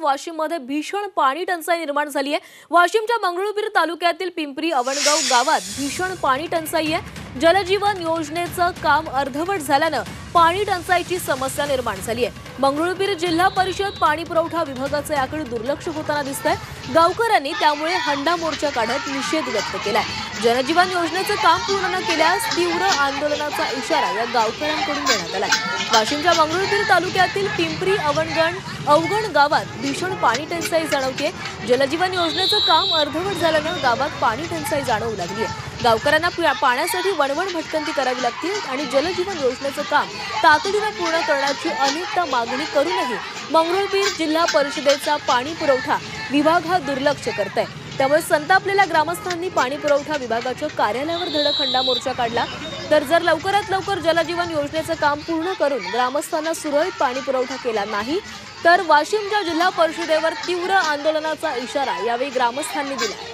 वाशिममध्ये भीषण पाणी टंचाई निर्माण झाली आहे। वाशिमच्या मंगरुळपीर तालुक्यातील पिंपरी अवणगाव गावात भीषण पाणी टंचाई आहे। जलजीवन योजनेचं काम अर्धवट झाल्यानं पाणी टंचाईची समस्या निर्माण झाली आहे। मंगरुळपीर जिल्हा परिषद पाणी पुरवठा विभागाचे याकडे दुर्लक्ष होताना दिसतंय। गावकऱ्यांनी त्यामुळे हंडा मोर्चा काढत निषेध व्यक्त केलाय। जलजीवन योजनेचं काम पूर्ण न केल्यास तीव्र आंदोलनाचा इशारा या गावकऱ्यांकडून देण्यात आलाय। वाशिमच्या मंगरुळपीर तालुक्यातील पिंपरी अवगण गावात भीषण पाणी टंचाई जाणवते। जलजीवन योजनेचं काम अर्धवट झाल्यानं गावात पाणी टंचाई जाणवू लागली आहे। गावकऱ्यांना पाण्यासाठी वणवण भटकंती करावी लागते आणि जलजीवन योजनेचं काम तातडीने पूर्ण करण्याची अनेकदा मागणी करूनही मंगरुळपीर जिल्हा परिषदेचा पाणी पुरवठा विभाग हा दुर्लक्ष करतोय। त्यामुळे संतापलेल्या ग्रामस्थांनी पाणी पुरवठा विभागाच्या कार्यालयावर धडक हंडा मोर्चा काढला। तर जर लवकरात लवकर जलजीवन योजनेचं काम पूर्ण करून ग्रामस्थांना सुरळीत पाणी पुरवठा केला नाही तर वाशिमच्या जिल्हा परिषदेवर तीव्र आंदोलनाचा इशारा यावेळी ग्रामस्थांनी दिला।